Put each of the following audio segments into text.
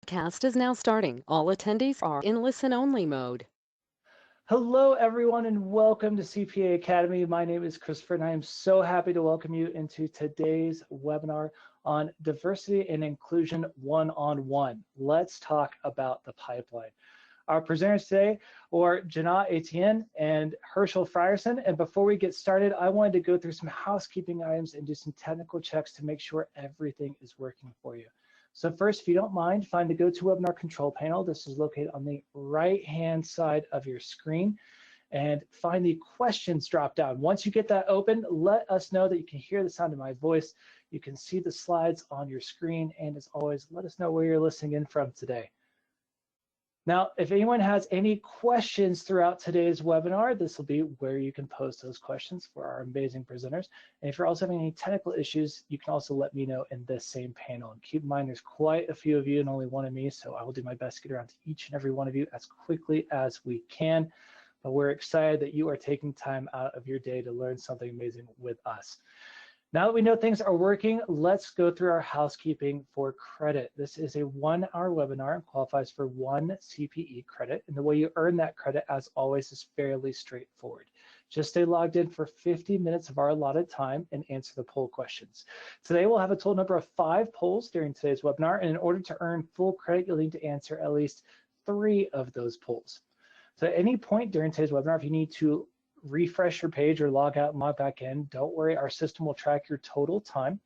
Cast is now starting. All attendees are in listen-only mode. Hello, everyone, and welcome to CPA Academy. My name is Christopher, and I am so happy to welcome you into today's webinar on diversity and inclusion one-on-one. Let's talk about the pipeline. Our presenters today are Jina Etienne and Herschel Frierson. And before we get started, I wanted to go through some housekeeping items and do some technical checks to make sure everything is working for you. So first, if you don't mind, find the GoToWebinar control panel. This is located on the right-hand side of your screen. And find the questions drop down. Once you get that open, let us know that you can hear the sound of my voice. You can see the slides on your screen. And as always, let us know where you're listening in from today. Now, if anyone has any questions throughout today's webinar, this will be where you can post those questions for our amazing presenters. And if you're also having any technical issues, you can also let me know in this same panel. And keep in mind, there's quite a few of you and only one of me, so I will do my best to get around to each and every one of you as quickly as we can. But we're excited that you are taking time out of your day to learn something amazing with us. Now that we know things are working, let's go through our housekeeping for credit. This is a 1-hour webinar and qualifies for 1 CPE credit. And the way you earn that credit, as always, is fairly straightforward. Just stay logged in for 50 minutes of our allotted time and answer the poll questions. Today, we'll have a total number of 5 polls during today's webinar. And in order to earn full credit, you'll need to answer at least 3 of those polls. So at any point during today's webinar, if you need to refresh your page or log out and log back in, don't worry, our system will track your total time.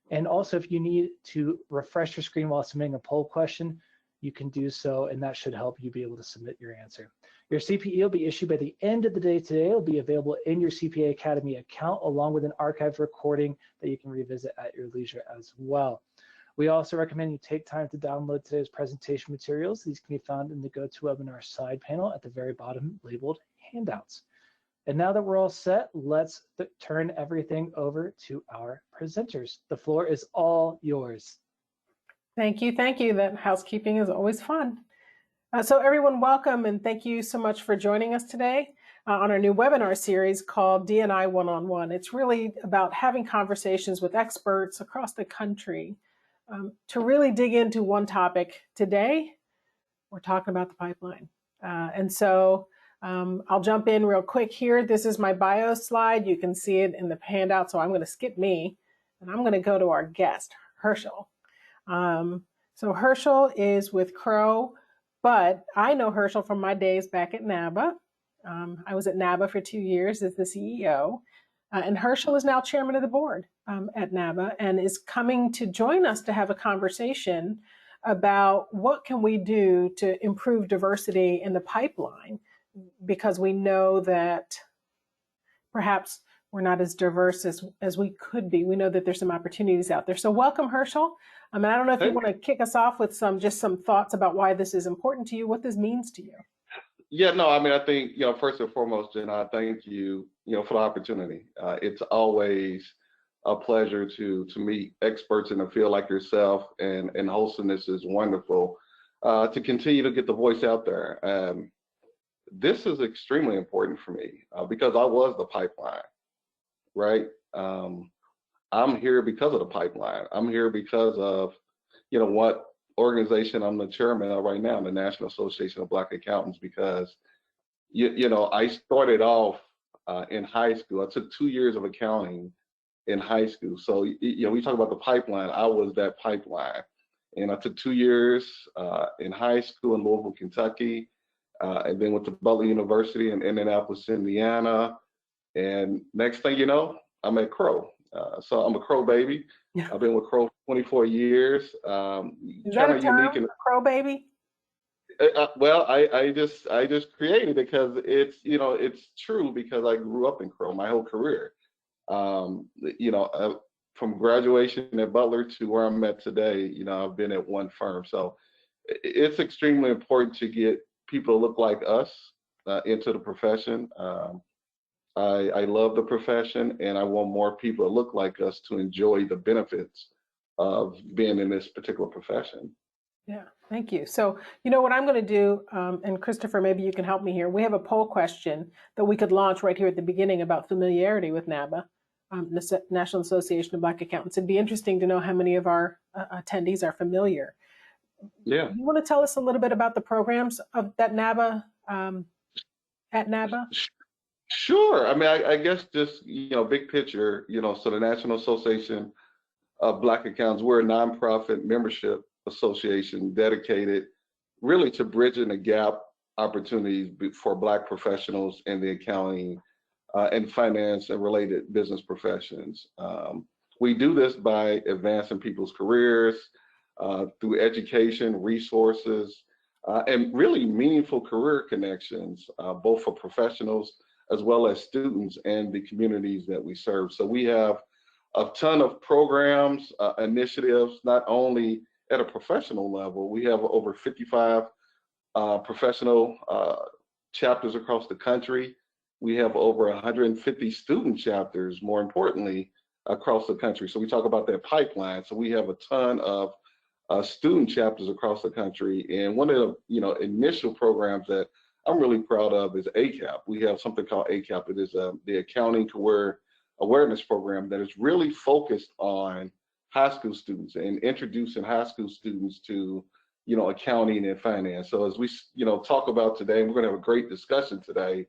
And also, if you need to refresh your screen while submitting a poll question, you can do so, and that should help you be able to submit your answer. Your CPE will be issued by the end of the day today. It'll be available in your CPA Academy account, along with an archived recording that you can revisit at your leisure as well. We also recommend you take time to download today's presentation materials. These can be found in the GoToWebinar side panel at the very bottom, labeled Handouts. And now that we're all set, let's turn everything over to our presenters. The floor is all yours. Thank you. Thank you. That housekeeping is always fun. So everyone, welcome, and thank you so much for joining us today on our new webinar series called D&I One-on-One. It's really about having conversations with experts across the country to really dig into one topic. Today, we're talking about the pipeline. I'll jump in real quick here. This is my bio slide. You can see it in the handout, so I'm going to skip me, and I'm going to go to our guest, Herschel. So Herschel is with Crowe, but I know Herschel from my days back at NABA. I was at NABA for 2 years as the CEO, and Herschel is now chairman of the board at NABA and is coming to join us to have a conversation about what can we do to improve diversity in the pipeline, because we know that perhaps we're not as diverse as we could be. We know that there's some opportunities out there. So welcome, Herschel. And I don't know if you want to kick us off with just some thoughts about why this is important to you, what this means to you. Yeah, no, I mean, I think, first and foremost, Jina, thank you, for the opportunity. It's always a pleasure to meet experts in the field like yourself, and hosting this is wonderful to continue to get the voice out there. This is extremely important for me because I was the pipeline, right? I'm here because of the pipeline. I'm here because of, what organization I'm the chairman of right now, the National Association of Black Accountants, because, I started off in high school. I took 2 years of accounting in high school. So, we talk about the pipeline, I was that pipeline. And I took 2 years in high school in Louisville, Kentucky. And then went to Butler University in Indianapolis, Indiana. And next thing you know, I'm at Crowe. So I'm a Crowe baby. Yeah. I've been with Crowe 24 years. Is that a term, Crowe baby? Well, I just created it because it's true, because I grew up in Crowe my whole career. From graduation at Butler to where I'm at today, I've been at one firm. So it's extremely important to get people look like us into the profession. I love the profession, and I want more people to look like us to enjoy the benefits of being in this particular profession. Yeah, thank you. So, what I'm going to do, and Christopher, maybe you can help me here. We have a poll question that we could launch right here at the beginning about familiarity with NABA, the National Association of Black Accountants. It'd be interesting to know how many of our attendees are familiar. Yeah. You want to tell us a little bit about the programs of that NABA, at NABA? Sure. I mean, I guess just, big picture, so the National Association of Black Accountants, we're a nonprofit membership association dedicated really to bridging the gap opportunities for Black professionals in the accounting and finance and related business professions. We do this by advancing people's careers through education, resources, and really meaningful career connections, both for professionals as well as students and the communities that we serve. So we have a ton of programs, initiatives, not only at a professional level. We have over 55 professional chapters across the country. We have over 150 student chapters, more importantly, across the country. So we talk about that pipeline. So we have a ton of student chapters across the country. And one of the initial programs that I'm really proud of is ACAP. We have something called ACAP. It is the Accounting Career Awareness Program that is really focused on high school students and introducing high school students to accounting and finance. So as we talk about today, we're going to have a great discussion today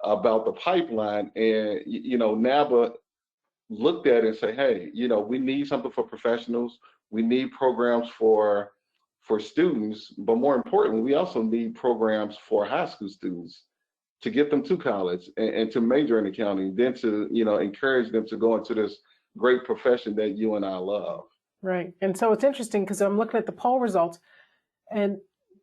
about the pipeline. And NABA looked at it and say, hey, we need something for professionals. We need programs for students, but more importantly, we also need programs for high school students to get them to college and to major in accounting, then to encourage them to go into this great profession that you and I love. Right. And so it's interesting because I'm looking at the poll results, and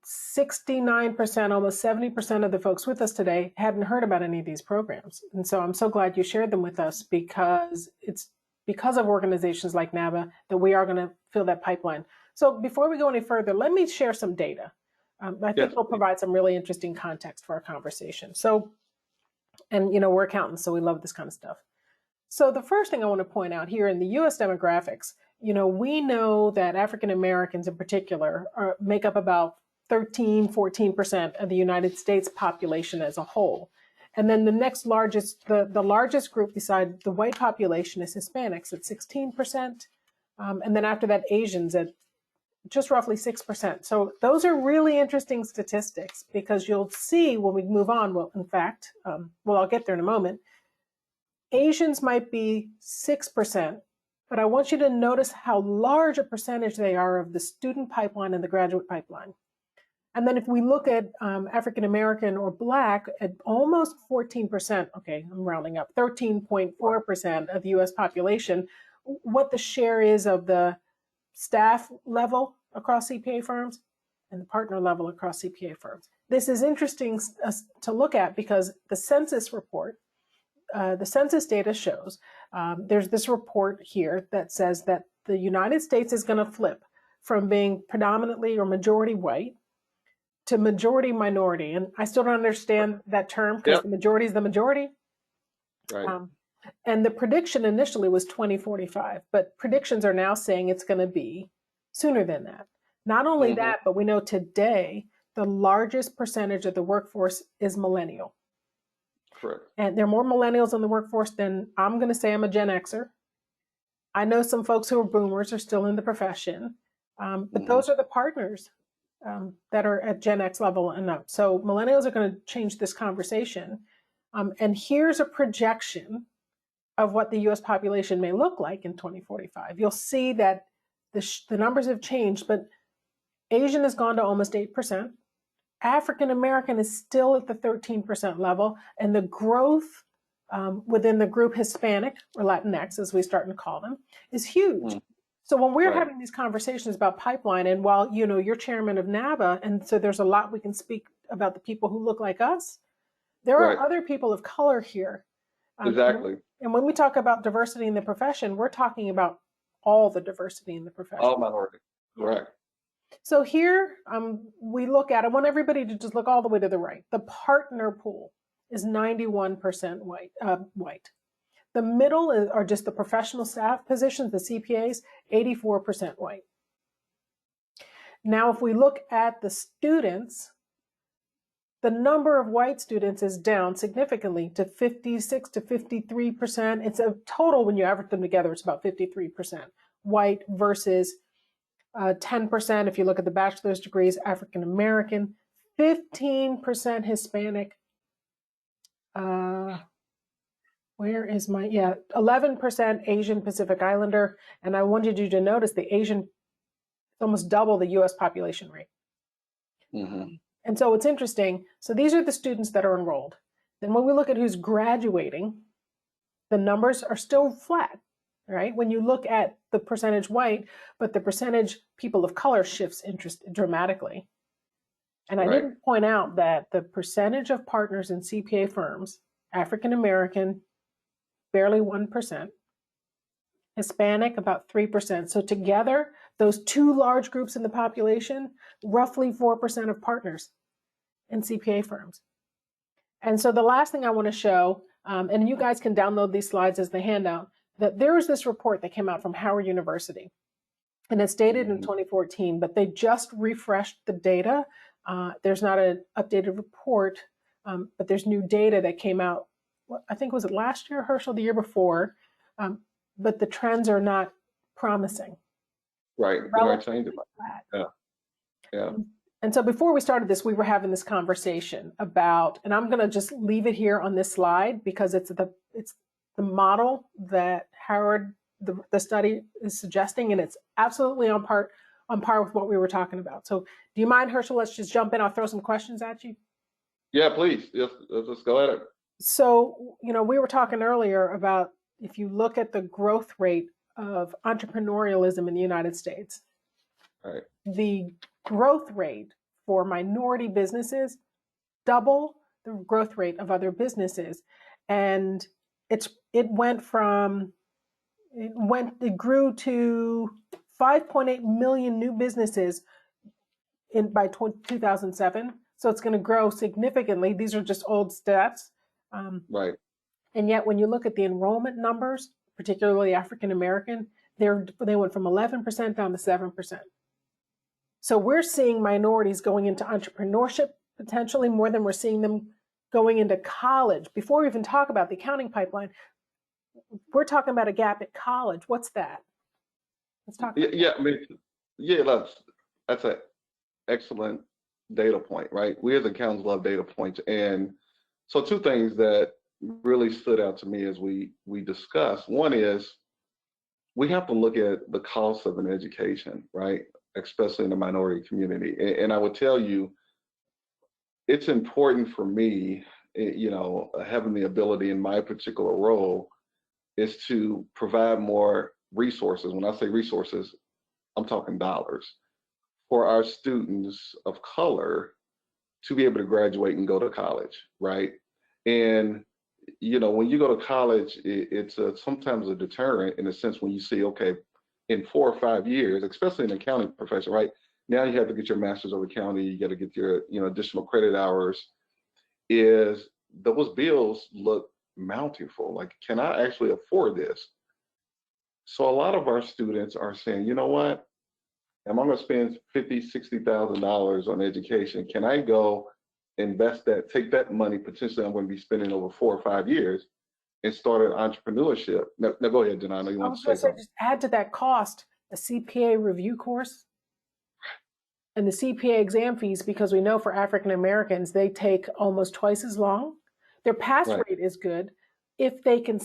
69%, almost 70% of the folks with us today hadn't heard about any of these programs. And so I'm so glad you shared them with us, because it's because of organizations like NABA that we are going to fill that pipeline. So before we go any further, let me share some data. I think it'll provide some really interesting context for our conversation. So, and we're accountants, so we love this kind of stuff. So the first thing I want to point out here in the US demographics, we know that African Americans in particular make up about 14% of the United States population as a whole. And then the next largest, the largest group beside the white population is Hispanics at 16%. And then after that, Asians at just roughly 6%. So those are really interesting statistics, because you'll see when we move on, well, in fact, I'll get there in a moment. Asians might be 6%, but I want you to notice how large a percentage they are of the student pipeline and the graduate pipeline. And then if we look at African-American or Black at almost 14%, okay, I'm rounding up, 13.4% of the US population, what the share is of the staff level across CPA firms and the partner level across CPA firms. This is interesting to look at, because the census report, the census data shows, there's this report here that says that the United States is going to flip from being predominantly or majority white to majority minority. And I still don't understand that term, because the majority is the majority. Right. And the prediction initially was 2045, but predictions are now saying it's going to be sooner than that. Not only that, but we know today the largest percentage of the workforce is millennial. Correct. And there are more millennials in the workforce than, I'm going to say I'm a Gen Xer. I know some folks who are boomers are still in the profession, but those are the partners that are at Gen X level and up. So millennials are going to change this conversation. And here's a projection of what the US population may look like in 2045. You'll see that the numbers have changed, but Asian has gone to almost 8%. African American is still at the 13% level, and the growth within the group Hispanic, or Latinx, as we start to call them, is huge. So when we're having these conversations about pipeline, and while you're chairman of NABA, and so there's a lot we can speak about the people who look like us, there are other people of color here. Exactly. And when we talk about diversity in the profession, we're talking about all the diversity in the profession. All minority. Correct. So here we look at, I want everybody to just look all the way to the right. The partner pool is 91% white. The middle are just the professional staff positions, the CPAs, 84% white. Now, if we look at the students, the number of white students is down significantly to 56 to 53%. It's a total, when you average them together, it's about 53% white versus 10% if you look at the bachelor's degrees, African American, 15% Hispanic. Where is my, 11% Asian Pacific Islander. And I wanted you to notice the Asian, it's almost double the US population rate. Mm-hmm. And so it's interesting. So these are the students that are enrolled. Then when we look at who's graduating, the numbers are still flat, right? When you look at the percentage white, but the percentage people of color shifts interest dramatically. And I didn't point out that the percentage of partners in CPA firms, African American, barely 1%, Hispanic, about 3%. So together, those two large groups in the population, roughly 4% of partners in CPA firms. And so the last thing I want to show, and you guys can download these slides as the handout, that there was this report that came out from Howard University. And it's dated in 2014, but they just refreshed the data. There's not an updated report, but there's new data that came out, I think, was it last year, Herschel, the year before? But the trends are not promising. Right. Yeah. And so before we started this, we were having this conversation about, and I'm going to just leave it here on this slide because it's the model that Howard, the study is suggesting, and it's absolutely on par with what we were talking about. So do you mind, Herschel? Let's just jump in. I'll throw some questions at you. Yeah, please. Let's go at it. So, we were talking earlier about if you look at the growth rate of entrepreneurialism in the United States, right, the growth rate for minority businesses double the growth rate of other businesses. And it grew to 5.8 million new businesses by 2007. So it's going to grow significantly. These are just old stats. Right. And yet when you look at the enrollment numbers, particularly African American, they went from 11% down to 7%. So we're seeing minorities going into entrepreneurship potentially more than we're seeing them going into college. Before we even talk about the accounting pipeline, we're talking about a gap at college. What's that? Let's talk about that. That's an excellent data point, right? We as accountants love data points. And so two things that really stood out to me as we discussed. One is we have to look at the cost of an education, right? Especially in the minority community. And I would tell you, it's important for me, having the ability in my particular role is to provide more resources. When I say resources, I'm talking dollars for our students of color to be able to graduate and go to college, right? And when you go to college, it's sometimes a deterrent in a sense when you see, okay, in 4 or 5 years, especially in the accounting profession, right? Now you have to get your master's of accounting, you got to get your additional credit hours. Those bills look bountiful. Like, can I actually afford this? So a lot of our students are saying, you know what? Am I going to spend $50,000, $60,000 on education? Can I go invest that, take that money, potentially I'm going to be spending over 4 or 5 years, and start an entrepreneurship? Now go ahead, Jina. I know you want to say something. Just add to that cost a CPA review course and the CPA exam fees, because we know for African Americans, they take almost twice as long. Their pass rate is good if they can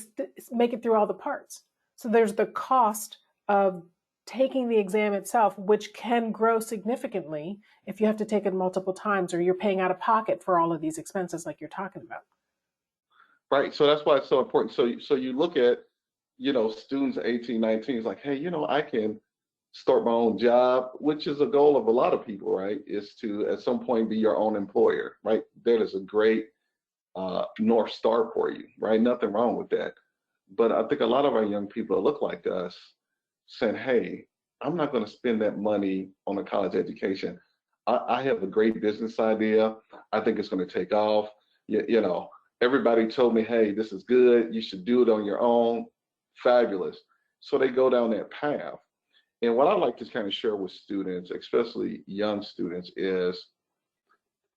make it through all the parts. So there's the cost of taking the exam itself, which can grow significantly if you have to take it multiple times or you're paying out of pocket for all of these expenses like you're talking about. Right. So that's why it's so important. So you look at, students 18, 19, it's like, hey, I can start my own job, which is a goal of a lot of people, right? Is to at some point be your own employer, right? That is a great North Star for you, right? Nothing wrong with that. But I think a lot of our young people that look like us saying, hey, I'm not going to spend that money on a college education. I have a great business idea. I think it's going to take off. Everybody told me, hey, this is good. You should do it on your own. Fabulous. So they go down that path. And what I like to kind of share with students, especially young students, is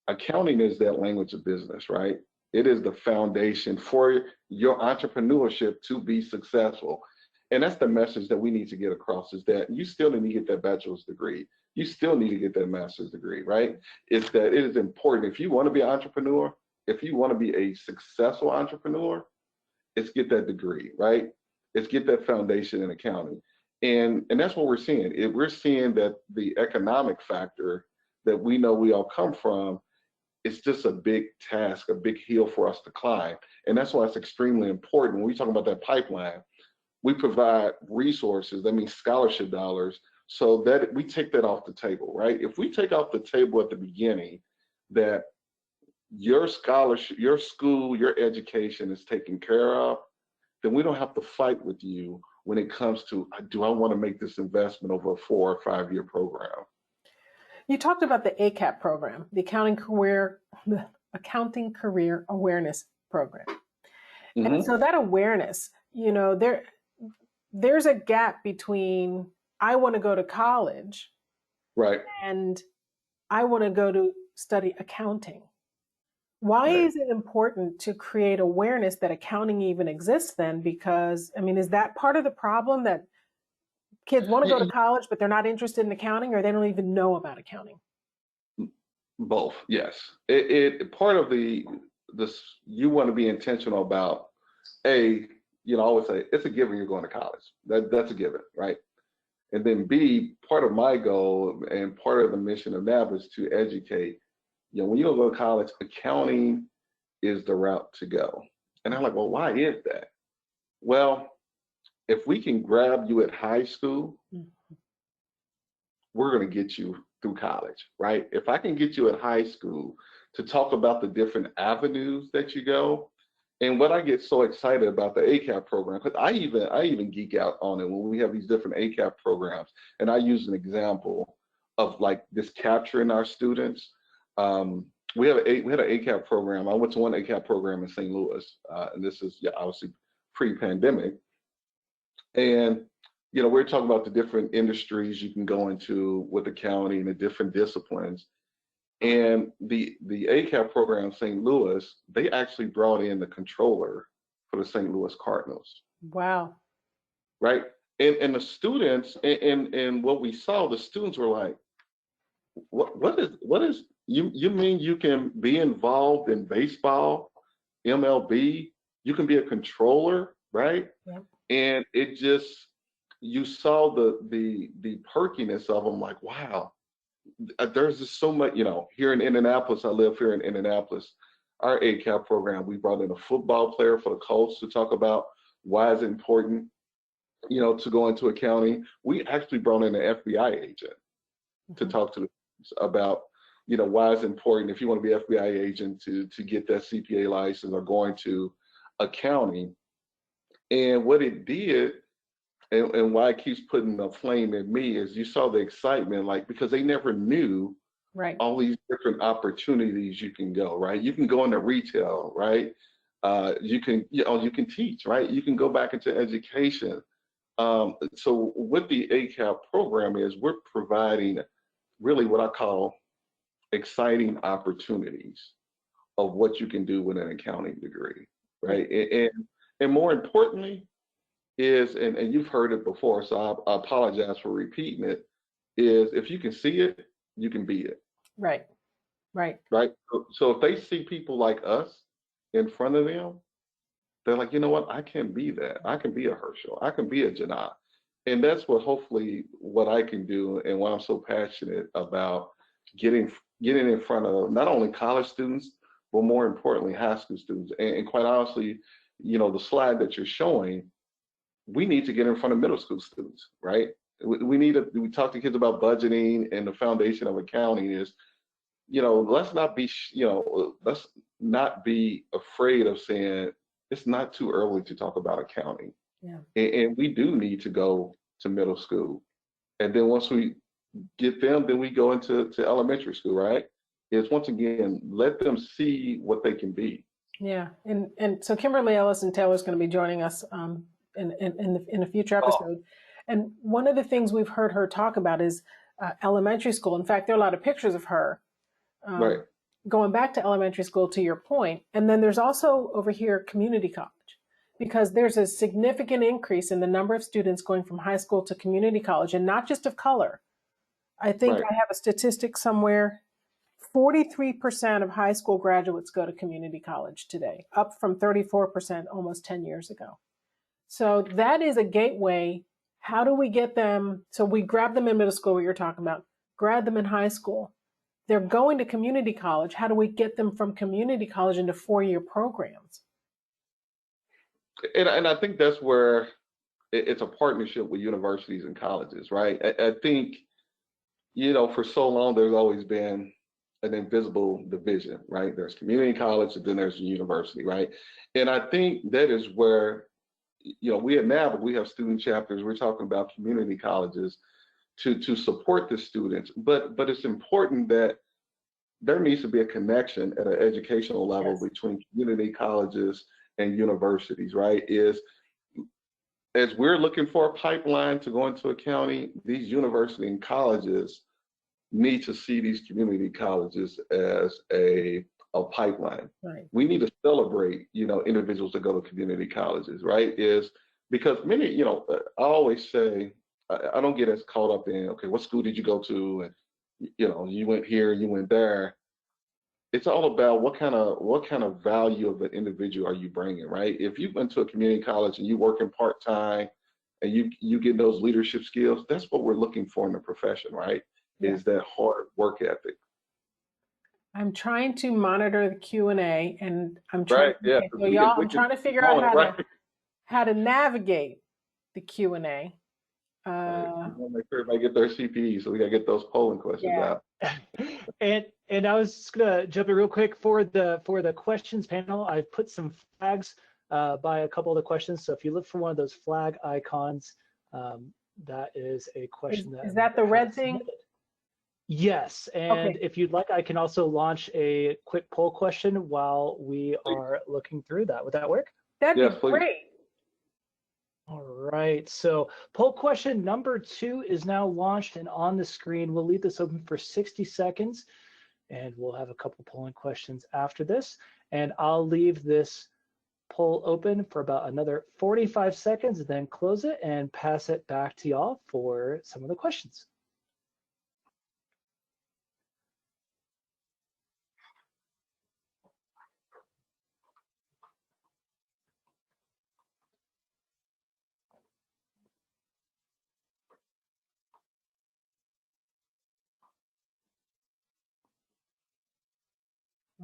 accounting is that language of business, right? It is the foundation for your entrepreneurship to be successful. And that's the message that we need to get across, is that you still need to get that bachelor's degree. You still need to get that master's degree, right? It's that it is important. If you want to be an entrepreneur, if you want to be a successful entrepreneur, it's get that degree, right? It's get that foundation in accounting. And that's what we're seeing. We're seeing that the economic factor that we know we all come from, it's just a big task, a big hill for us to climb. And that's why it's extremely important. When we talk about that pipeline, we provide resources, that means scholarship dollars, so that we take that off the table, right? If we take off the table at the beginning that your scholarship, your school, your education is taken care of, then we don't have to fight with you when it comes to, do I want to make this investment over a 4 or 5 year program? You talked about the ACAP program, the Accounting Career Awareness Program. Mm-hmm. And so that awareness, there's a gap between I want to go to college, right, and I want to go to study accounting. Why right. is it important to create awareness that accounting even exists then? Because, I mean, is that part of the problem, that kids want to go to college, but they're not interested in accounting, or they don't even know about accounting? Both, yes. Part of this, you want to be intentional about, I always say it's a given you're going to college. That's a given, right? And then B, part of my goal and part of the mission of NABA is to educate. When you go to college, accounting is the route to go. And I'm like, well, why is that? Well, if we can grab you at high school, we're going to get you through college, right? If I can get you at high school to talk about the different avenues that you go, and what I get so excited about the ACAP program, because I even geek out on it when we have these different ACAP programs, and I use an example of like this capturing our students. We had an ACAP program. I went to one ACAP program in St. Louis, and this is obviously pre-pandemic. And we're talking about the different industries you can go into with accounting and the different disciplines. And the ACAP program in St. Louis, they actually brought in the controller for the St. Louis Cardinals. Wow. Right. And the students, and what we saw, the students were like, what is you mean you can be involved in baseball, MLB, you can be a controller, right? Yep. And it just, you saw the perkiness of them, like, wow, there's just so much, here in Indianapolis, I live here in Indianapolis, our ACAP program, we brought in a football player for the Colts to talk about why it's important, to go into accounting. We actually brought in an FBI agent to talk to the about, why it's important, if you want to be an FBI agent, to get that CPA license or going to accounting. And what it did, and why it keeps putting a flame in me, is you saw the excitement, like, because they never knew right. all these different opportunities you can go, right? You can go into retail, right? You can teach, right? You can go back into education. So what the ACAP program is, we're providing really what I call exciting opportunities of what you can do with an accounting degree, right? And more importantly is, and you've heard it before, so I apologize for repeating it, is if you can see it, you can be it. Right. So if they see people like us in front of them, they're like, you know what, I can be that. I can be a Herschel. I can be a Jina. And that's what I can do, and why I'm so passionate about getting in front of not only college students, but more importantly, high school students. And quite honestly, the slide that you're showing, we need to get in front of middle school students, right? We talk to kids about budgeting, and the foundation of accounting is, let's not be afraid of saying it's not too early to talk about accounting. Yeah. And we do need to go to middle school. And then once we get them, then we go into elementary school, right? Is once again, let them see what they can be. Yeah. And so Kimberly Ellison Taylor is going to be joining us in a future episode. And one of the things we've heard her talk about is elementary school. In fact, there are a lot of pictures of her Right. going back to elementary school, to your point. And then there's also over here community college. because there's a significant increase in the number of students going from high school to community college, and not just of color. I think Right. I have a statistic somewhere. 43% of high school graduates go to community college today, up from 34% almost 10 years ago. So that is a gateway. How do we get them? So we grab them in middle school, what you're talking about, grab them in high school. They're going to community college. How do we get them from community college into 4-year programs? And I think that's where it's a partnership with universities and colleges, right? I think, for so long, there's always been an invisible division, right? There's community college and then there's university, right? And I think that is where, we at NABA, we have student chapters. We're talking about community colleges to support the students, but it's important that there needs to be a connection at an educational level between community colleges and universities, right? As we're looking for a pipeline to go into a county, these university and colleges need to see these community colleges as a pipeline. Right. We need to celebrate, individuals that go to community colleges, right? Because many, I always say, I don't get as caught up in, okay, what school did you go to? And, you went here, you went there. It's all about what kind of value of an individual are you bringing, right? If you went to a community college and you working part-time and you get those leadership skills, that's what we're looking for in the profession, right? Yeah. Is that hard work ethic. I'm trying to monitor the Q&A, and I'm trying. Right. Yeah. So y'all, I'm trying to figure out how to navigate the Q&A. We want to make sure everybody get their CPE, so we got to get those polling questions out. And I was just gonna jump in real quick for the questions panel. I've put some flags by a couple of the questions. So if you look for one of those flag icons, that is a question Is that the red thing? Submitted. Yes, and if you'd like, I can also launch a quick poll question while we are looking through that. Would that work? That'd be great. All right, so poll question number 2 is now launched and on the screen. We'll leave this open for 60 seconds and we'll have a couple polling questions after this. And I'll leave this poll open for about another 45 seconds and then close it and pass it back to y'all for some of the questions.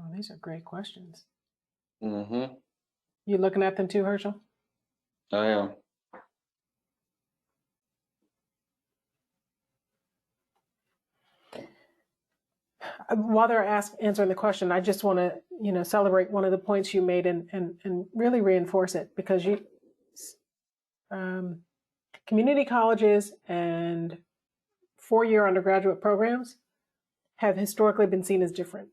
Oh, these are great questions. Mm-hmm. You looking at them too, Herschel? I am. While they're answering the question, I just want to, celebrate one of the points you made and really reinforce it, because community colleges and 4-year undergraduate programs have historically been seen as different.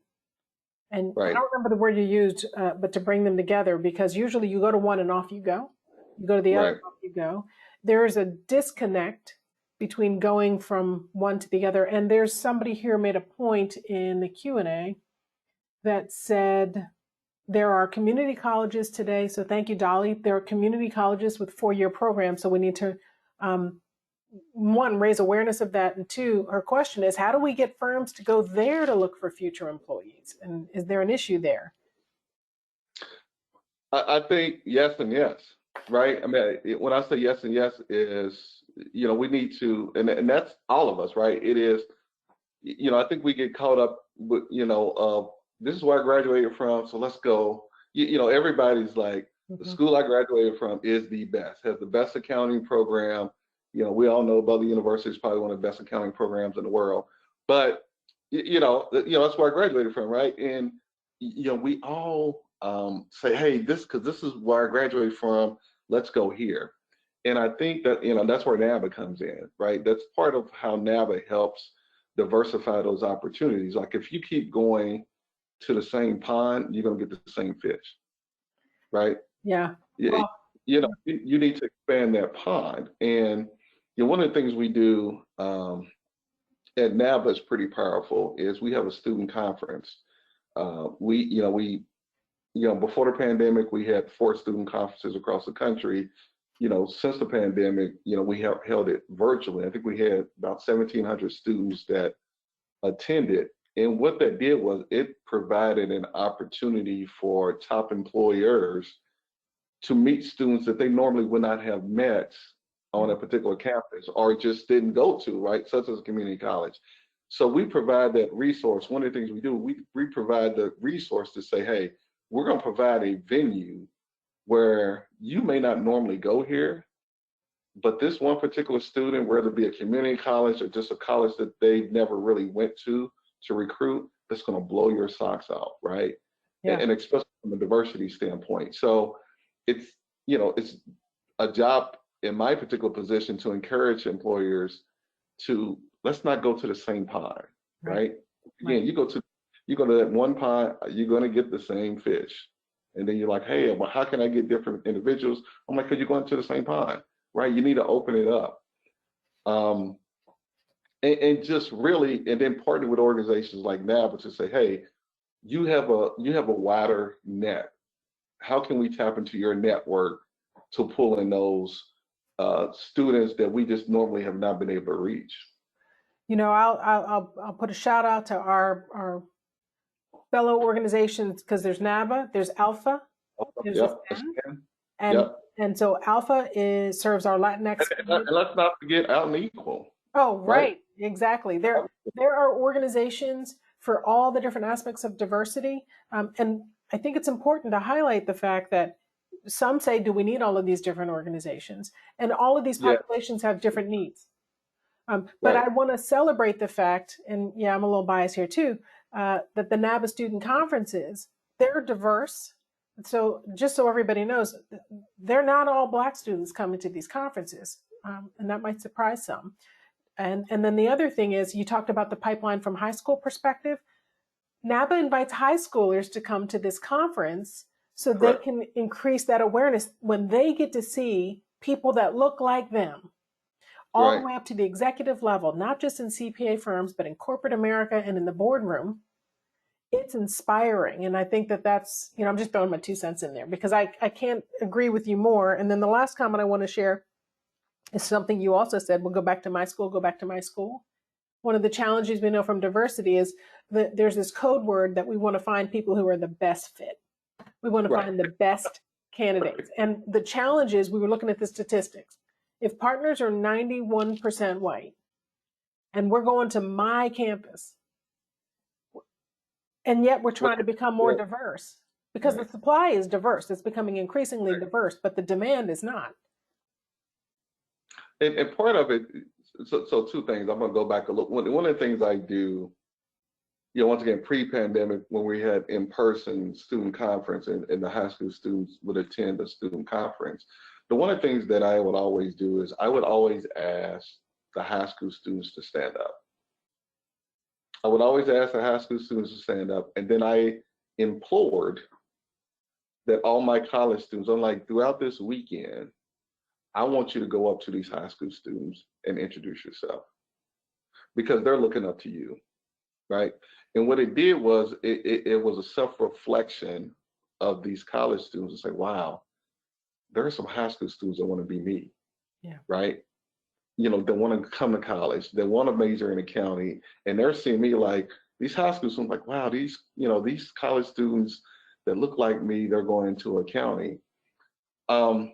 And I don't remember the word you used, but to bring them together, because usually you go to one and off you go. You go to the other and off you go. There is a disconnect between going from one to the other. And there's somebody here made a point in the Q&A that said there are community colleges today. So thank you, Dolly. There are community colleges with 4-year programs. So we need to, one, raise awareness of that. And 2, her question is, how do we get firms to go there to look for future employees? And is there an issue there? I think yes and yes, right? I mean, when I say yes and yes is, we need to, and that's all of us, right? It is, I think we get caught up with, this is where I graduated from, so let's go. Everybody's like, the school I graduated from is the best, has the best accounting program. We all know Butler University is probably one of the best accounting programs in the world. But, that's where I graduated from, right? And, we all say, hey, because this is where I graduated from, let's go here. And I think that, that's where NABA comes in, right? That's part of how NABA helps diversify those opportunities. Like if you keep going to the same pond, you're going to get the same fish, right? Yeah. Well, you need to expand that pond. And one of the things we do at NABA is pretty powerful. Is we have a student conference. We before the pandemic, we had 4 student conferences across the country. Since the pandemic, we have held it virtually. I think we had about 1,700 students that attended. And what that did was it provided an opportunity for top employers to meet students that they normally would not have met on a particular campus or just didn't go to, right? Such as a community college. So we provide that resource. One of the things we do, we provide the resource to say, hey, we're going to provide a venue where you may not normally go here, but this one particular student, whether it be a community college or just a college that they never really went to recruit, that's going to blow your socks off, right? Yeah. And especially from a diversity standpoint. So it's a job in my particular position to encourage employers to, let's not go to the same pond, right? Again, you go to that one pond, you're going to get the same fish. And then you're like, hey, well, how can I get different individuals? I'm like, because you're going to the same pond, right? You need to open it up. And just really, and then partner with organizations like NABA to say, hey, you have a wider net. How can we tap into your network to pull in those students that we just normally have not been able to reach? I'll put a shout out to our fellow organizations, because there's NABA, there's Alpha, there's and so Alpha serves our Latinx. And let's not forget Out and Equal. Oh, right, exactly. There are organizations for all the different aspects of diversity, and I think it's important to highlight the fact that some say, do we need all of these different organizations? And all of these populations have different needs. But I want to celebrate the fact, and I'm a little biased here too, that the NABA student conferences, they're diverse. So just so everybody knows, they're not all Black students coming to these conferences, and that might surprise some. And then the other thing is, you talked about the pipeline from high school perspective. NABA invites high schoolers to come to this conference so they can increase that awareness when they get to see people that look like them, all the way up to the executive level, not just in CPA firms, but in corporate America and in the boardroom. It's inspiring. And I think that's, I'm just throwing my 2 cents in there because I can't agree with you more. And then the last comment I want to share is something you also said, we'll go back to my school, go back to my school. One of the challenges we know from diversity is that there's this code word that we want to find people who are the best fit. We want to find the best candidates. And the challenge is, we were looking at the statistics. If partners are 91% white and we're going to my campus, and yet we're trying to become more diverse because the supply is diverse. It's becoming increasingly diverse, but the demand is not. And part of it, so 2 things. I'm going to go back a little. One of the things I do, once again, pre-pandemic, when we had in-person student conference and the high school students would attend a student conference, one of the things that I would always do is I would always ask the high school students to stand up. I would always ask the high school students to stand up, and then I implored that all my college students, I'm like, throughout this weekend, I want you to go up to these high school students and introduce yourself, because they're looking up to you, right? And what it did was it was a self-reflection of these college students to say, wow, there are some high school students that want to be me, right? They want to come to college, they want to major in accounting, and they're seeing me like, these high school students, like, wow, these college students that look like me, they're going into accounting. And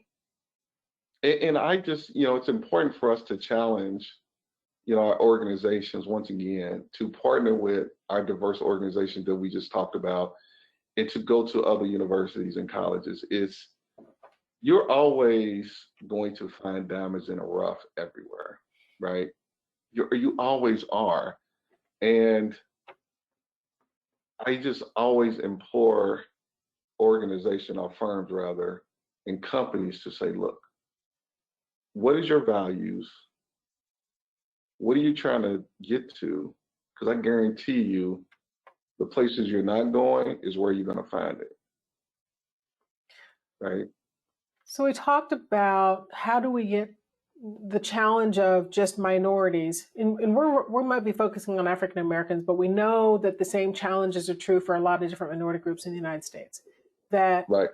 I just, it's important for us to challenge, our organizations, once again, to partner with our diverse organizations that we just talked about, and to go to other universities and colleges. You're always going to find diamonds in the rough everywhere, right? You always are. And I just always implore organizations, or firms rather, and companies to say, look, what is your values? What are you trying to get to? Because I guarantee you, the places you're not going is where you're going to find it, right? So we talked about how do we get the challenge of just minorities, and we might be focusing on African Americans, but we know that the same challenges are true for a lot of different minority groups in the United States. that Right.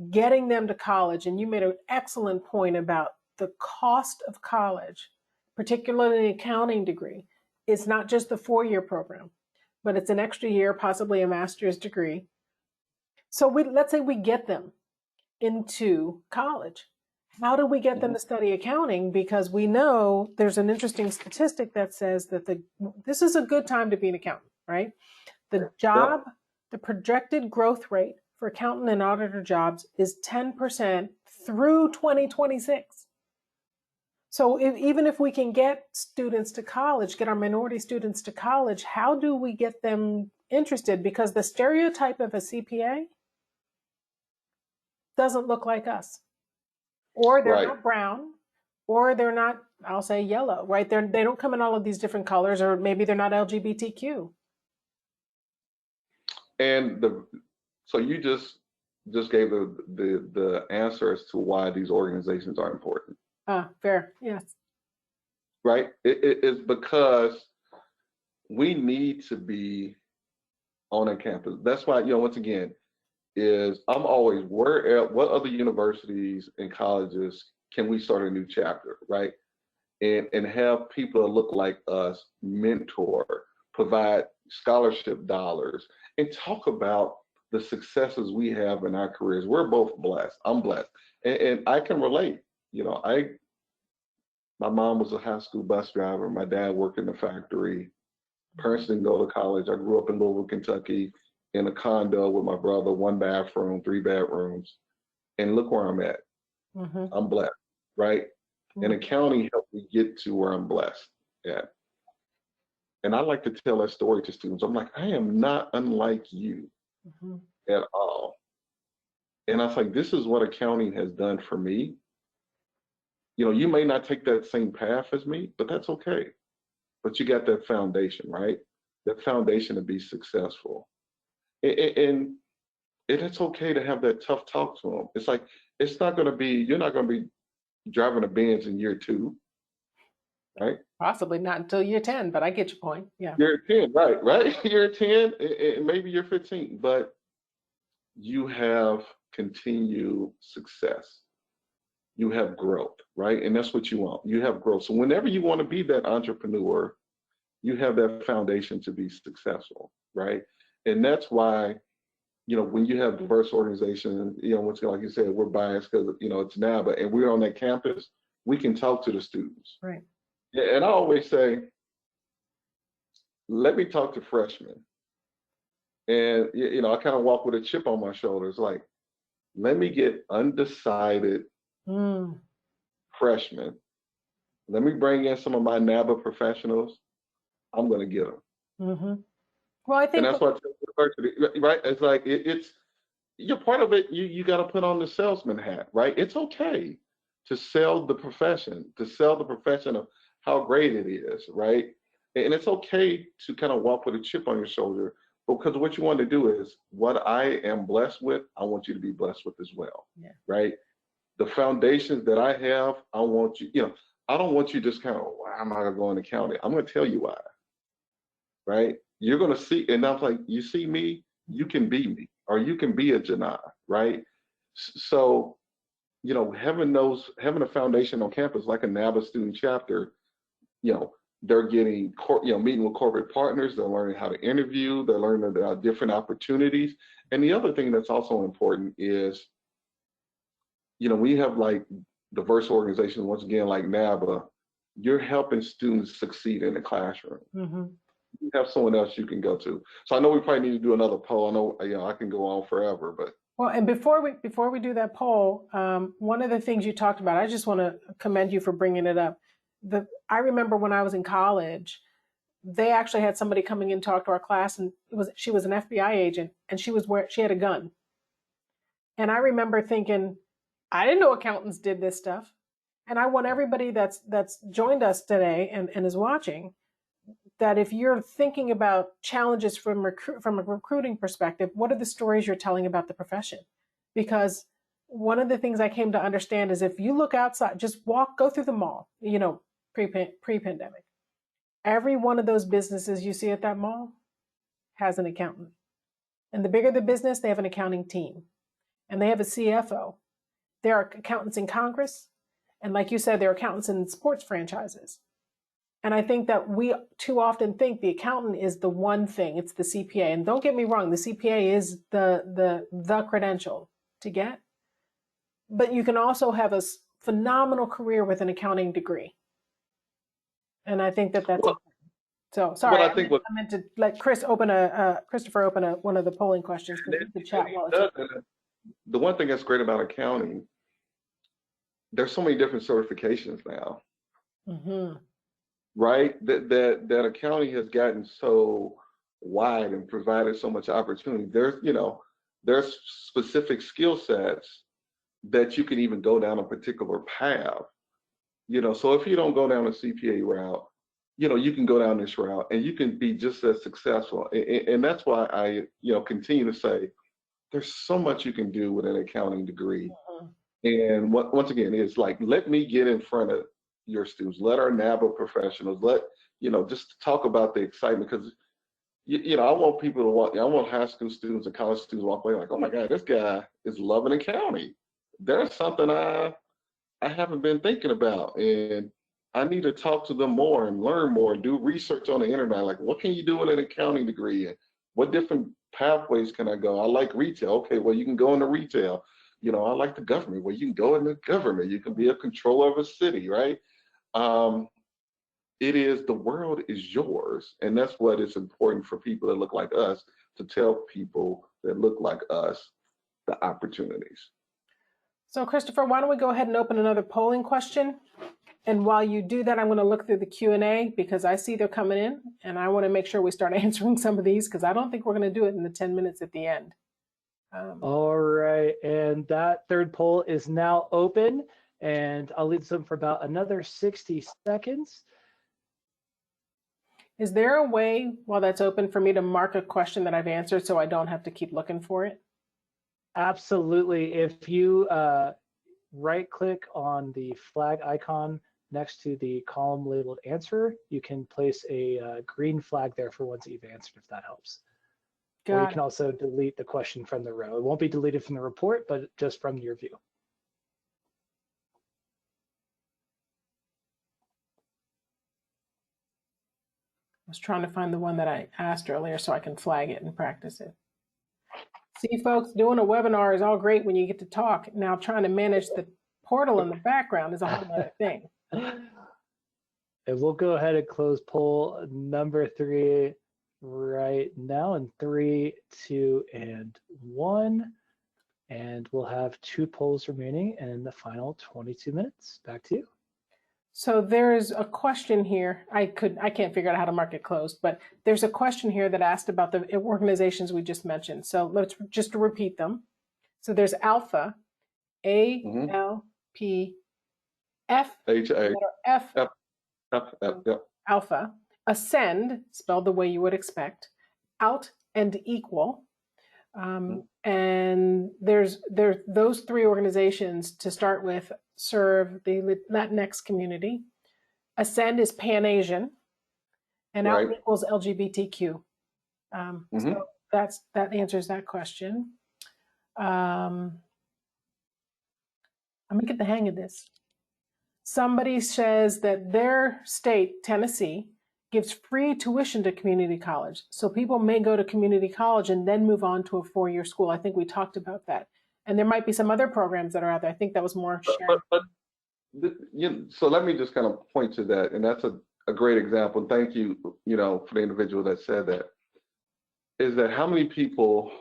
getting them to college, and you made an excellent point about the cost of college, particularly an accounting degree. It's not just the 4-year program, but it's an extra year, possibly a master's degree. So let's say we get them into college. How do we get them to study accounting? Because we know there's an interesting statistic that says that this is a good time to be an accountant, right? The projected growth rate for accountant and auditor jobs is 10% through 2026. So even if we can get students to college, get our minority students to college, how do we get them interested? Because the stereotype of a CPA doesn't look like us. Or they're not brown, or they're not, I'll say yellow, right? They don't come in all of these different colors, or maybe they're not LGBTQ. And so you just gave the answer as to why these organizations are important. Fair, yes. Right? It is because we need to be on a campus. That's why, once again, I'm always, what other universities and colleges can we start a new chapter, right? And have people that look like us mentor, provide scholarship dollars, and talk about the successes we have in our careers. We're both blessed. I'm blessed. And I can relate. My mom was a high school bus driver. My dad worked in the factory. Parents didn't go to college. I grew up in Louisville, Kentucky, in a condo with my brother, 1 bathroom, 3 bedrooms. And look where I'm at. Mm-hmm. I'm blessed, right? Mm-hmm. And accounting helped me get to where I'm blessed at. And I like to tell that story to students. I'm like, I am not unlike you at all. And I was like, this is what accounting has done for me. You may not take that same path as me, but that's okay. But you got that foundation, right? That foundation to be successful. And it's okay to have that tough talk to them. It's like, you're not going to be driving a Benz in year 2, right? Possibly not until year 10, but I get your point. Yeah. Year 10, right? Year 10, maybe year 15, but you have continued success. You have growth, right? And that's what you want. You have growth. So whenever you want to be that entrepreneur, you have that foundation to be successful, right? And that's why, when you have diverse organizations, like you said, we're biased because, it's NABA and we're on that campus, we can talk to the students. Right. And I always say, let me talk to freshmen. And, I kind of walk with a chip on my shoulders, like, let me get undecided freshmen. Let me bring in some of my NABA professionals. I'm going to get them. Mm-hmm. Well, I think, and that's what, right? It's like, it's you're part of it. You got to put on the salesman hat, right? It's okay to sell the profession, of how great it is, right? And it's okay to kind of walk with a chip on your shoulder, because what you want to do is, what I am blessed with, I want you to be blessed with as well, right? The foundations that I have, I want you, I don't want you just kind of, why am I going to accounting? I'm going to tell you why, right? You're going to see, and I'm like, you see me, you can be me, or you can be a Jina, right? So, having a foundation on campus, like a NABA student chapter, they're getting, meeting with corporate partners, they're learning how to interview, they're learning about different opportunities. And the other thing that's also important is, we have like diverse organizations, once again, like NABA, you're helping students succeed in the classroom. Mm-hmm. You have someone else you can go to. So I know we probably need to do another poll. I know, I can go on forever, but. Well, and before we do that poll, one of the things you talked about, I just want to commend you for bringing it up. I remember when I was in college, they actually had somebody coming in to talk to our class, and she was an FBI agent, and she had a gun. And I remember thinking, I didn't know accountants did this stuff. And I want everybody that's joined us today and is watching, that if you're thinking about challenges from a recruiting perspective, what are the stories you're telling about the profession? Because one of the things I came to understand is, if you look outside, just go through the mall, pre-pandemic, every one of those businesses you see at that mall has an accountant. And the bigger the business, they have an accounting team. and they have a CFO. There are accountants in Congress, and like you said, there are accountants in sports franchises. And I think that we too often think the accountant is the one thing, it's the CPA. And don't get me wrong, the CPA is the credential to get. But you can also have a phenomenal career with an accounting degree. And I think that that's important. So sorry, I meant to let Christopher open one of the polling questions because the chat the one thing that's great about accounting, there's so many different certifications now. Mm-hmm. Right? That accounting has gotten so wide and provided so much opportunity. There's specific skill sets that you can even go down a particular path. So if you don't go down a CPA route, you can go down this route and you can be just as successful. And that's why I, continue to say there's so much you can do with an accounting degree. Mm-hmm. And once again, it's like, let me get in front of your students, let our NABA professionals, just talk about the excitement, because I want people to walk, I want high school students and college students to walk away like, oh my God, this guy is loving accounting. There's something I haven't been thinking about, and I need to talk to them more and learn more and do research on the internet. Like, what can you do with an accounting degree, and what different pathways can I go? I like retail. Okay, well, you can go into retail. I like the government. Well, you can go into government. You can be a controller of a city, right? The world is yours. And that's what is important for people that look like us, to tell people that look like us the opportunities. So Christopher, why don't we go ahead and open another polling question? And while you do that, I'm going to look through the Q&A because I see they're coming in, and I want to make sure we start answering some of these because I don't think we're going to do it in the 10 minutes at the end. All right, and that third poll is now open, and I'll leave them for about another 60 seconds. Is there a way while that's open for me to mark a question that I've answered so I don't have to keep looking for it? Absolutely. If you right click on the flag icon next to the column labeled answer, you can place a green flag there for ones that you've answered, if that helps. Or you can also delete the question from the row. It won't be deleted from the report, but just from your view. I was trying to find the one that I asked earlier so I can flag it and practice it. See, folks, doing a webinar is all great when you get to talk. Now, trying to manage the portal in the background is a whole other thing. And we'll go ahead and close poll number 3 right now in 3, 2, and 1. And we'll have 2 polls remaining in the final 22 minutes. Back to you. So there's a question here. I can't figure out how to mark it closed, but there's a question here that asked about the organizations we just mentioned. So let's just to repeat them. So there's Alpha, Alpha, Ascend, spelled the way you would expect, Out and Equal. And there's those 3 organizations to start with serve the Latinx community. Ascend is Pan-Asian, and Out equals LGBTQ. So that answers that question. I'm gonna get the hang of this. Somebody says that their state, Tennessee, gives free tuition to community college. So people may go to community college and then move on to a 4-year school. I think we talked about that. And there might be some other programs that are out there. I think that was more shared. So let me just kind of point to that. And that's a great example. Thank you, for the individual that said that. Is that how many people,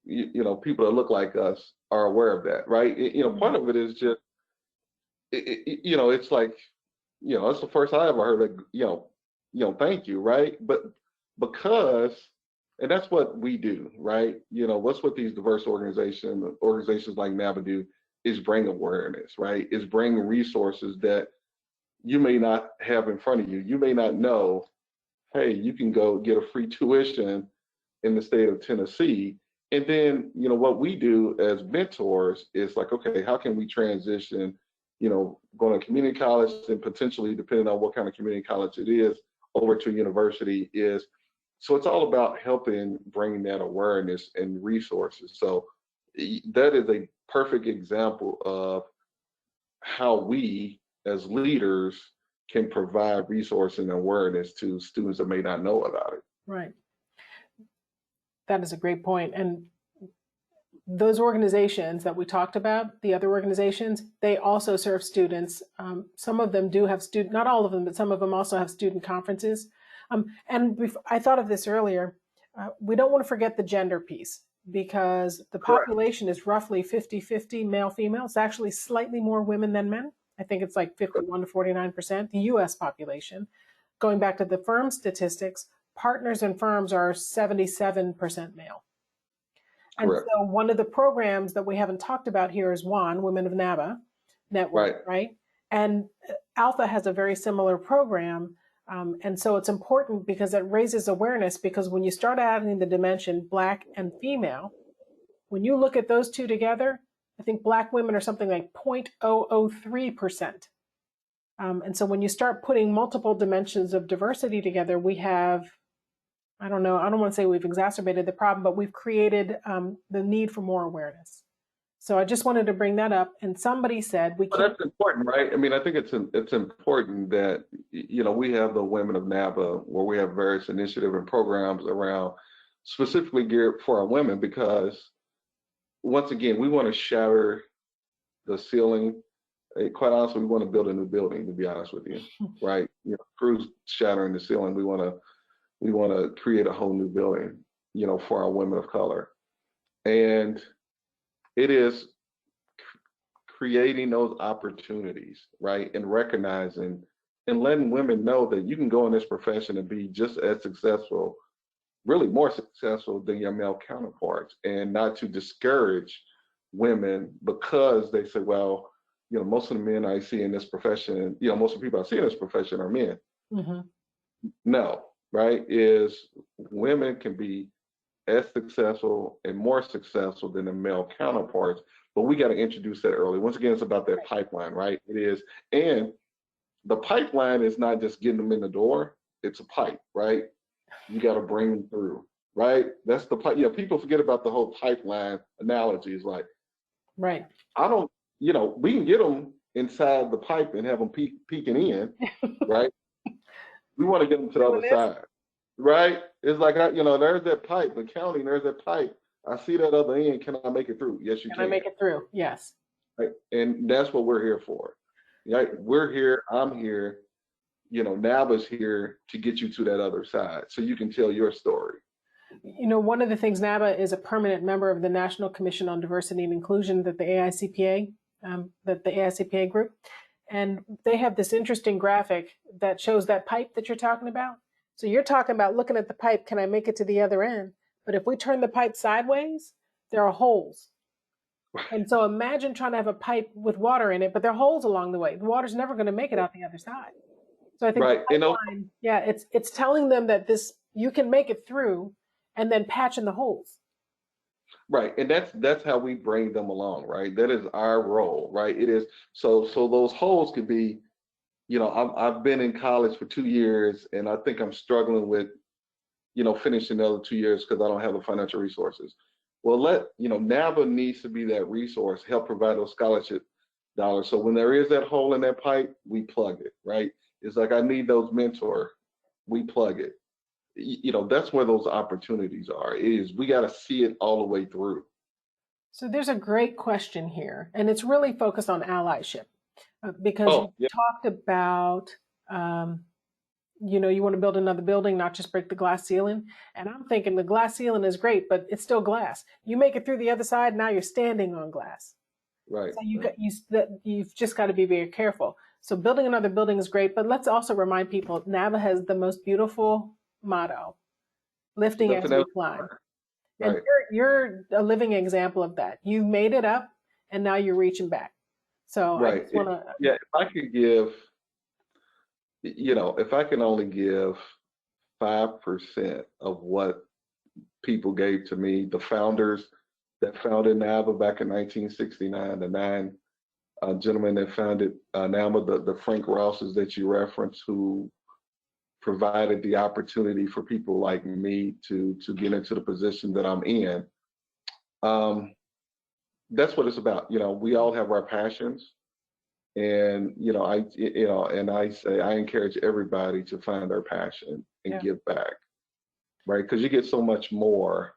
people that look like us are aware of that, right? Part of it is just, it's like, it's the first I ever heard of, thank you, right? But because, and that's what we do, right? What's what these diverse organizations like NABA do is bring awareness, right? Is bring resources that you may not have in front of you. You may not know, hey, you can go get a free tuition in the state of Tennessee. And then, what we do as mentors is like, okay, how can we transition, going to community college and potentially, depending on what kind of community college it is, over to university so it's all about helping bring that awareness and resources. So, that is a perfect example of how we as leaders can provide resource and awareness to students that may not know about it. Right. That is a great point. And those organizations that we talked about, the other organizations, they also serve students. Some of them do have student, not all of them, but some of them also have student conferences. I thought of this earlier. We don't want to forget the gender piece, because the population is roughly 50-50 male, female. It's actually slightly more women than men. I think it's like 51 to 49%, the US population. Going back to the firm statistics, partners in firms are 77% male. And Correct. so one of the programs that we haven't talked about here is WAN, Women of NABA Network, right? And Alpha has a very similar program. And so it's important because it raises awareness, because when you start adding the dimension Black and female, when you look at those two together, I think Black women are something like 0.003%. And so when you start putting multiple dimensions of diversity together, we have, I don't know, I don't want to say we've exacerbated the problem, but we've created the need for more awareness. So I just wanted to bring that up. And somebody said we can't. Well, that's important, right? I mean, I think it's important that, you know, we have the Women of NABA, where we have various initiatives and programs around specifically geared for our women, because once again, we want to shatter the ceiling. Quite honestly, we want to build a new building, to be honest with you, right? You know, Crew's shattering the ceiling. We want to create a whole new building, you know, for our women of color. And it is creating those opportunities, right? And recognizing and letting women know that you can go in this profession and be just as successful, really more successful than your male counterparts, and not to discourage women because they say, well, you know, most of the men I see in this profession, you know, most of the people I see in this profession are men. Mm-hmm. No, right? Is women can be as successful and more successful than the male counterparts, but we got to introduce that early. Once again, it's about that pipeline, right? It is. And the pipeline is not just getting them in the door, it's a pipe, right? You got to bring them through, right? That's the pipe. Yeah, people forget about the whole pipeline analogy. It's like, Right. I don't, you know, we can get them inside the pipe and have them peeking in, right? We want to get them to the other side. Right? It's like, you know, there's that pipe, the county, there's that pipe. I see that other end. Can I make it through? Yes, you can. Can I make it through? Yes. Right? And that's what we're here for. Right? We're here. I'm here. You know, NABA's here to get you to that other side so you can tell your story. You know, one of the things, NABA is a permanent member of the National Commission on Diversity and Inclusion, that the AICPA group. And they have this interesting graphic that shows that pipe that you're talking about. So you're talking about looking at the pipe, can I make it to the other end? But if we turn the pipe sideways, there are holes. And so imagine trying to have a pipe with water in it, but there are holes along the way. The water's never going to make it out the other side. So I think right. the pipeline, yeah, it's telling them that you can make it through and then patch in the holes. Right. And that's how we bring them along, right? That is our role, right? It is so those holes could be, you know, I've been in college for 2 years and I think I'm struggling with, you know, finishing the other 2 years because I don't have the financial resources. Well, you know, NABA needs to be that resource, help provide those scholarship dollars. So when there is that hole in that pipe, we plug it, right? It's like, I need those mentor, we plug it. You know, that's where those opportunities are. We got to see it all the way through. So there's a great question here, and it's really focused on allyship. Because you talked about, you know, you want to build another building, not just break the glass ceiling. And I'm thinking the glass ceiling is great, but it's still glass. You make it through the other side, now you're standing on glass. Right. So you've just got to be very careful. So building another building is great, but let's also remind people, NABA has the most beautiful motto, lifting as we climb. Right. And you're a living example of that. You made it up, and now you're reaching back. So right. I just want to. Yeah, if I could give, you know, if I can only give 5% of what people gave to me, the founders that founded NABA back in 1969, the 9 gentlemen that founded NABA, the Frank Rouses that you referenced, who provided the opportunity for people like me to get into the position that I'm in. that's what it's about. We all have our passions, and I say I encourage everybody to find their passion and give back, right? Because you get so much more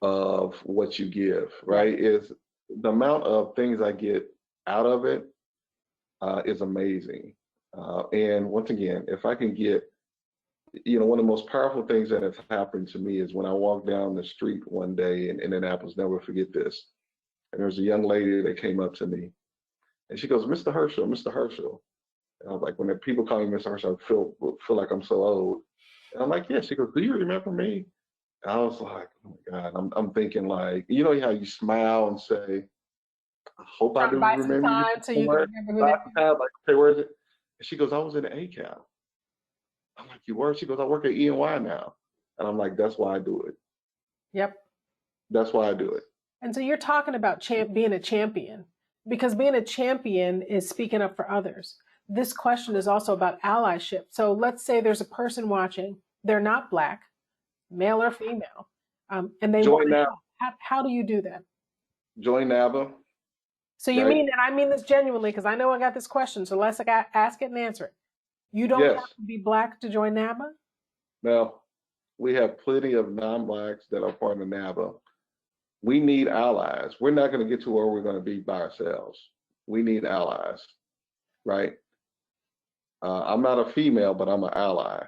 of what you give, right? Is the amount of things I get out of it is amazing. And once again, if I can get, one of the most powerful things that has happened to me is when I walked down the street one day in Indianapolis, never forget this. And there was a young lady that came up to me and she goes, "Mr. Herschel, Mr. Herschel." And I was like, when the people call me Mr. Herschel, I feel like I'm so old. And I'm like, "Yeah." She goes, "Do you remember me?" And I was like, "Oh my God." I'm thinking like, how you smile and say, "I hope I do Buy some remember you." time so you can remember who that is. Like, "Okay, where is it?" And she goes, "I was in the ACAP." I'm like, "You were?" She goes, "I work at E&Y now." And I'm like, "That's why I do it. Yep. That's why I do it." And so you're talking about being a champion, because being a champion is speaking up for others. This question is also about allyship. So let's say there's a person watching, they're not Black, male or female, and they want Join to NABA. help. How do you do that? Join NABA. So you Right? mean, and I mean this genuinely, because I know I got this question, so let's ask it and answer it. You don't Yes. have to be Black to join NABA? Now, we have plenty of non-Blacks that are part of NABA. We need allies. We're not going to get to where we're going to be by ourselves. We need allies, right? I'm not a female, but I'm an ally.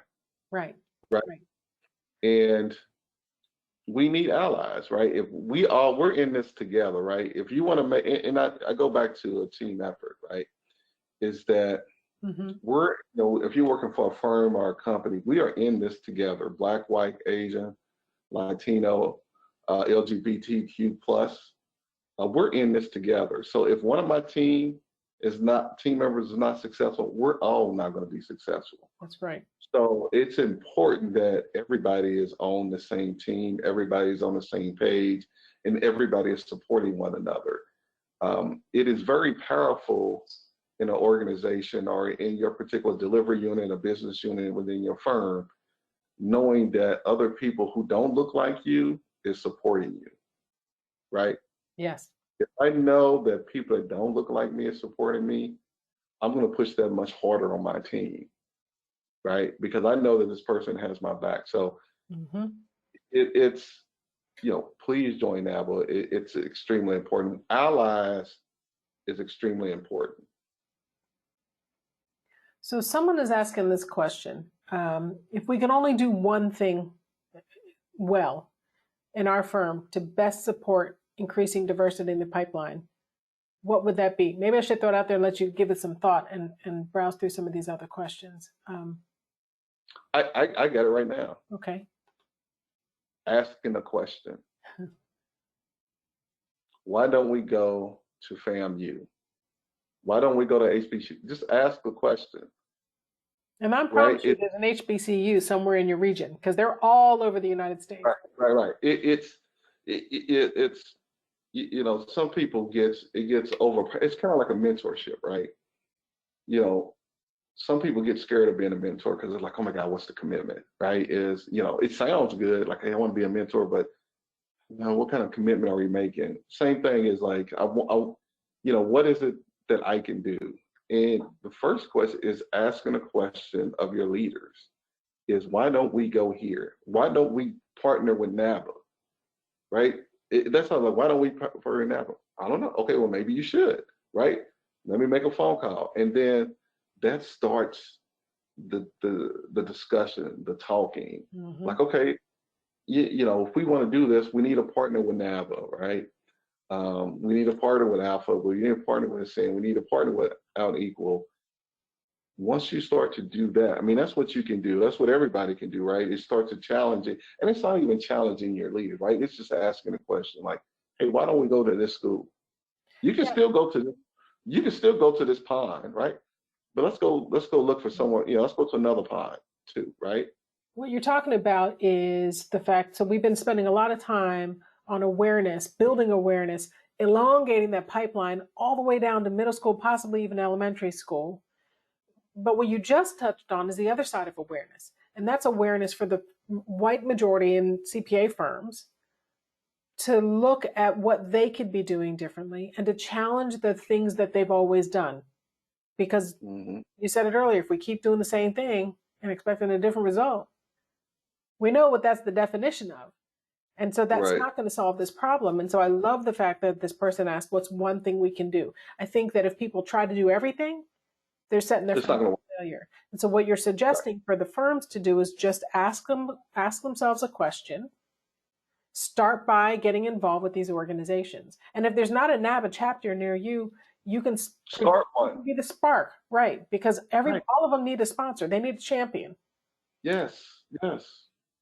Right. Right. And we need allies, right? If we're in this together, right? If you want to make, and I go back to a team effort, right? Is that we're, if you're working for a firm or a company, we are in this together. Black, white, Asian, Latino, LGBTQ plus. We're in this together. So if one of my team members is not successful, we're all not going to be successful. That's right. So it's important that everybody is on the same team, everybody's on the same page, and everybody is supporting one another. It is very powerful in an organization or in your particular delivery unit, a business unit within your firm, knowing that other people who don't look like you is supporting you, right? Yes. If I know that people that don't look like me are supporting me, I'm going to push that much harder on my team, right? Because I know that this person has my back. So it's, please join NABA. It's extremely important. Allies is extremely important. So someone is asking this question. If we can only do one thing well in our firm to best support increasing diversity in the pipeline, what would that be? Maybe I should throw it out there and let you give it some thought and browse through some of these other questions. I got it right now. Okay. Asking a question. Why don't we go to FAMU? Why don't we go to HBCU? Just ask the question. And I promise you there's an HBCU somewhere in your region, because they're all over the United States. Right. It's some people it gets over. It's kind of like a mentorship, right? Some people get scared of being a mentor because they're like, "Oh my God, what's the commitment?" Right? It sounds good, like, "Hey, I want to be a mentor," but what kind of commitment are we making? Same thing is like, what is it that I can do? And the first question is asking a question of your leaders is, why don't we go here? Why don't we partner with NABA? Right? That's how, like, why don't we partner with NABA? I don't know. Okay, well, maybe you should, right? Let me make a phone call. And then that starts the discussion, the talking. Like, okay, if we want to do this, we need a partner with NABA, right? We need a partner with Alpha. We need a partner with Ascend. We need a partner with Out Equal. Once you start to do that, I mean, that's what you can do. That's what everybody can do, right? It starts to challenge it. And it's not even challenging your leader, right? It's just asking a question like, "Hey, why don't we go to this school? You can still go to this pond, right? But let's go look for someone, let's go to another pond too, right?" What you're talking about is the fact, so we've been spending a lot of time on awareness, building awareness, elongating that pipeline all the way down to middle school, possibly even elementary school. But what you just touched on is the other side of awareness. And that's awareness for the white majority in CPA firms to look at what they could be doing differently and to challenge the things that they've always done. Because you said it earlier, if we keep doing the same thing and expecting a different result, we know what that's the definition of. And so that's not going to solve this problem. And so I love the fact that this person asked, what's one thing we can do? I think that if people try to do everything, they're setting their firm up for failure. And so what you're suggesting for the firms to do is just ask themselves a question. Start by getting involved with these organizations. And if there's not a NABA chapter near you, you can start one. Be the spark, right? Because all of them need a sponsor. They need a champion. Yes, yes.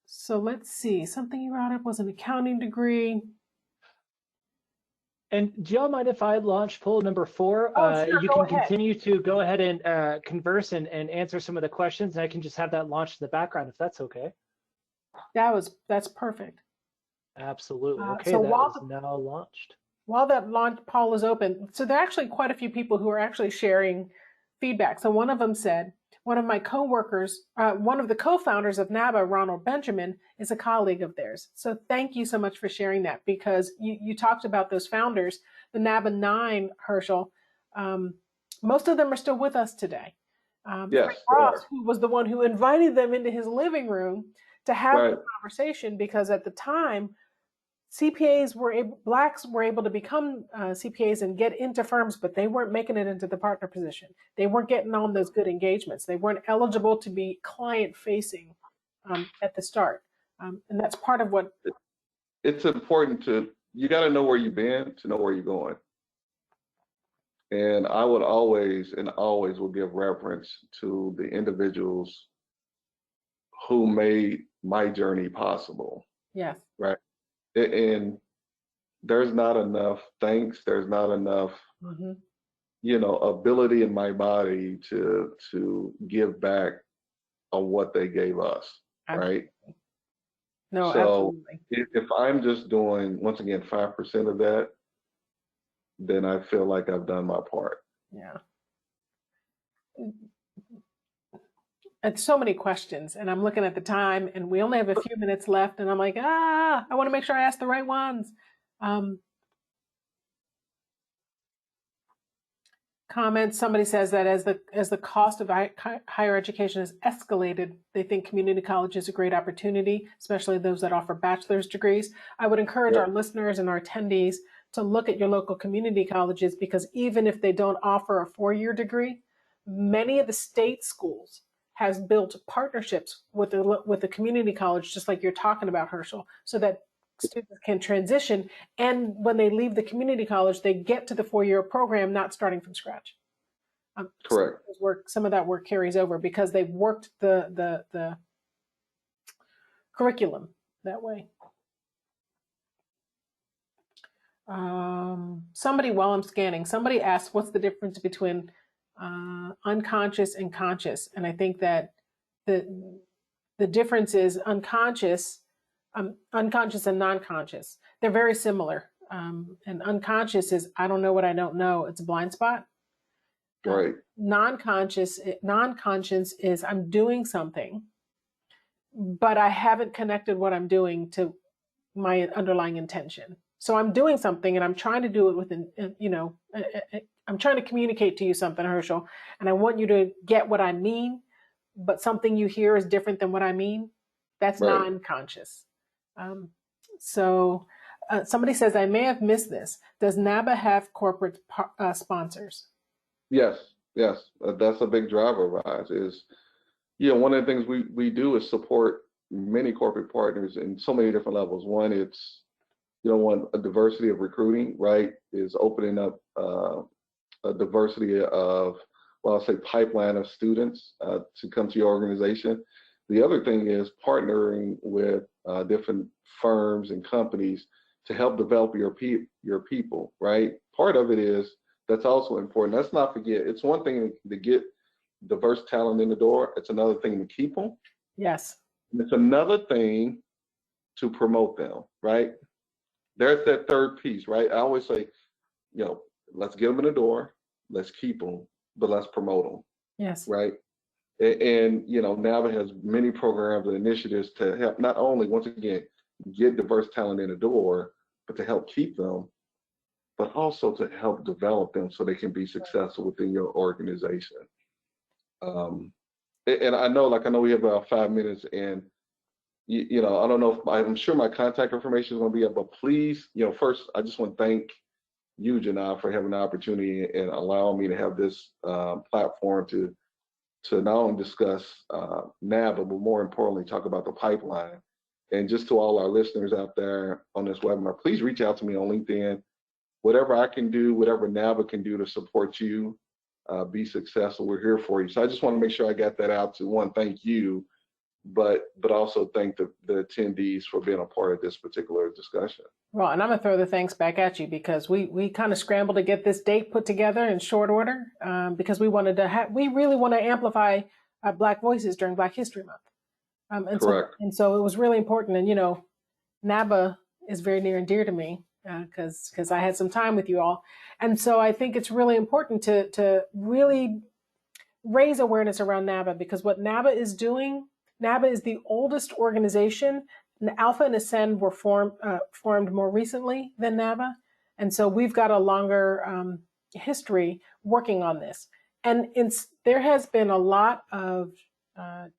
So let's see. Something you brought up was an accounting degree. And do y'all mind if I launch poll number 4? Sure, you can continue to go ahead and converse and answer some of the questions, and I can just have that launched in the background if that's okay. That's perfect. Absolutely. Okay, so that is now launched. While that launch poll is open, so there are actually quite a few people who are actually sharing feedback. So one of them said, one of my coworkers, one of the co-founders of NABA, Ronald Benjamin, is a colleague of theirs. So thank you so much for sharing that, because you talked about those founders, the NABA 9, Herschel. Most of them are still with us today. Yes, Ross, who was the one who invited them into his living room to have the conversation, because at the time, blacks were able to become CPAs and get into firms, but they weren't making it into the partner position. They weren't getting on those good engagements. They weren't eligible to be client facing at the start. And that's part of what. It's important you got to know where you've been to know where you're going. And I would always will give reference to the individuals who made my journey possible. Yes. Right. And there's not enough thanks. There's not enough, ability in my body to give back on what they gave us. Absolutely. Right. No, so absolutely. If I'm just doing, once again, 5% of that, then I feel like I've done my part. Yeah. It's so many questions, and I'm looking at the time, and we only have a few minutes left, and I'm like, I want to make sure I ask the right ones. Comments, somebody says that as the cost of higher education has escalated, they think community college is a great opportunity, especially those that offer bachelor's degrees. I would encourage our listeners and our attendees to look at your local community colleges, because even if they don't offer a 4-year degree, many of the state schools has built partnerships with the community college, just like you're talking about, Herschel, so that students can transition. And when they leave the community college, they get to the 4-year program, not starting from scratch. Correct. Some of that work carries over because they've worked the curriculum that way. Somebody, while I'm scanning, somebody asked, what's the difference between unconscious and conscious? And I think that the difference is unconscious and non-conscious. They're very similar. And unconscious is, I don't know what I don't know. It's a blind spot. Right. Non-conscious is, I'm doing something, but I haven't connected what I'm doing to my underlying intention. So I'm doing something and I'm trying to do it with, I'm trying to communicate to you something, Herschel, and I want you to get what I mean, but something you hear is different than what I mean. That's non-conscious. Somebody says, I may have missed this. Does NABA have corporate sponsors? Yes. That's a big driver of ours. Is, one of the things we do is support many corporate partners in so many different levels. One, it's, a diversity of recruiting, right, is opening up a diversity of, I'll say, pipeline of students to come to your organization. The other thing is partnering with different firms and companies to help develop your people, right? Part of it is, that's also important. Let's not forget, it's one thing to get diverse talent in the door. It's another thing to keep them. Yes. And it's another thing to promote them, right? There's that third piece, right? I always say, let's get them in the door, let's keep them, but let's promote them. Yes. Right. And NABA has many programs and initiatives to help not only, once again, get diverse talent in the door, but to help keep them, but also to help develop them so they can be successful within your organization. And I know we have about 5 minutes, and I don't know if I'm sure my contact information is going to be up, but please, first, I just want to thank you, Jina, for having the opportunity and allowing me to have this platform to not only discuss NABA, but more importantly, talk about the pipeline. And just to all our listeners out there on this webinar, please reach out to me on LinkedIn. Whatever I can do, whatever NABA can do to support you, be successful, we're here for you. So I just want to make sure I got that out to one, thank you, but also thank the attendees for being a part of this particular discussion. Well, and I'm gonna throw the thanks back at you because we kind of scrambled to get this date put together in short order because we really want to amplify Black voices during Black History Month. Correct. So it was really important. And NABA is very near and dear to me because I had some time with you all, and so I think it's really important to really raise awareness around NABA, because what NABA is doing. NABA is the oldest organization. Alpha and Ascend were formed more recently than NABA. And so we've got a longer history working on this. And there has been a lot of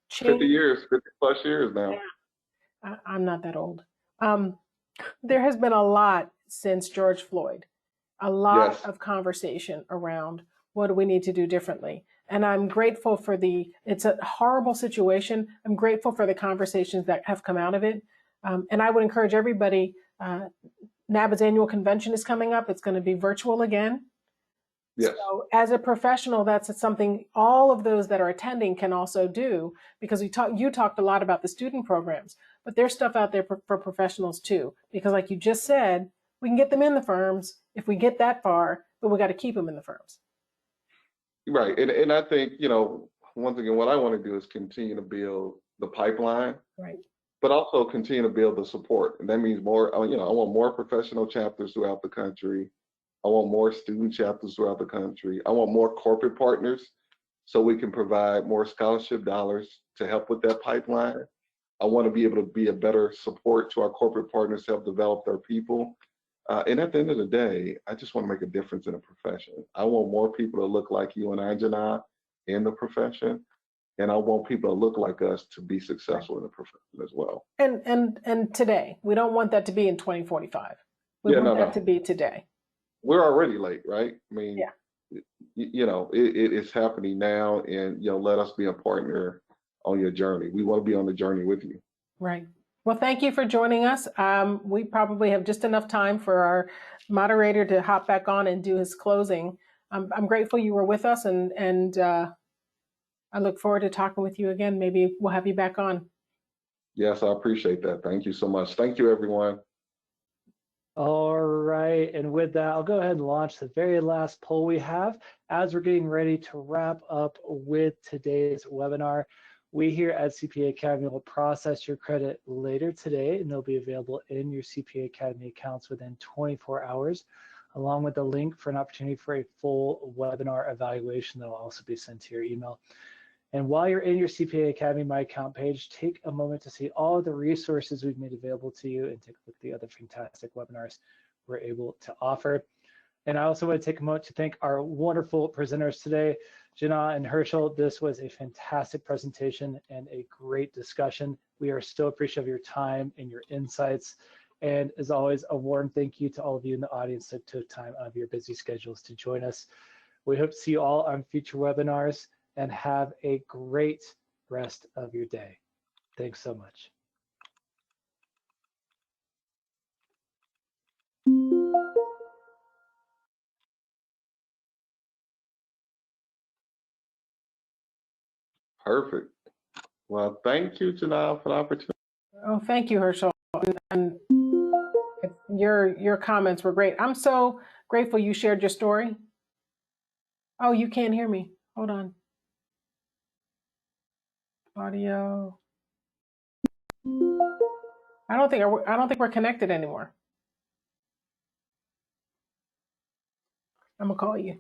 change. 50 plus years now. Yeah. I'm not that old. There has been a lot since George Floyd, a lot Yes. of conversation around what do we need to do differently. And I'm grateful for it's a horrible situation. I'm grateful for the conversations that have come out of it. And I would encourage everybody, NABA's annual convention is coming up. It's going to be virtual again. Yes. So as a professional, that's something all of those that are attending can also do, because you talked a lot about the student programs, but there's stuff out there for professionals too. Because like you just said, we can get them in the firms if we get that far, but we got to keep them in the firms. Right, and I think, once again, what I want to do is continue to build the pipeline, right, but also continue to build the support. And that means more, I want more professional chapters throughout the country. I want more student chapters throughout the country. I want more corporate partners so we can provide more scholarship dollars to help with that pipeline. I want to be able to be a better support to our corporate partners to help develop their people. And at the end of the day, I just want to make a difference in the profession. I want more people to look like you and I, Jina, in the profession. And I want people to look like us to be successful in the profession as well. And today, we don't want that to be in 2045. We want that to be today. We're already late, right? I mean, yeah. It's happening now, and let us be a partner on your journey. We want to be on the journey with you. Right. Well, thank you for joining us. We probably have just enough time for our moderator to hop back on and do his closing. I'm grateful you were with us, and I look forward to talking with you again. Maybe we'll have you back on. Yes, I appreciate that. Thank you so much. Thank you, everyone. All right, and with that, I'll go ahead and launch the very last poll we have as we're getting ready to wrap up with today's webinar. We here at CPA Academy will process your credit later today, and they'll be available in your CPA Academy accounts within 24 hours, along with the link for an opportunity for a full webinar evaluation that will also be sent to your email. And while you're in your CPA Academy My Account page, take a moment to see all of the resources we've made available to you and take a look at the other fantastic webinars we're able to offer. And I also want to take a moment to thank our wonderful presenters today, Jina and Herschel. This was a fantastic presentation and a great discussion. We are so appreciative of your time and your insights. And as always, a warm thank you to all of you in the audience that took time out of your busy schedules to join us. We hope to see you all on future webinars, and have a great rest of your day. Thanks so much. Perfect. Well, thank you, Jina, for the opportunity. Oh, thank you, Herschel. And your comments were great. I'm so grateful you shared your story. Oh, you can't hear me. Hold on. Audio. I don't think we're connected anymore. I'm gonna call you.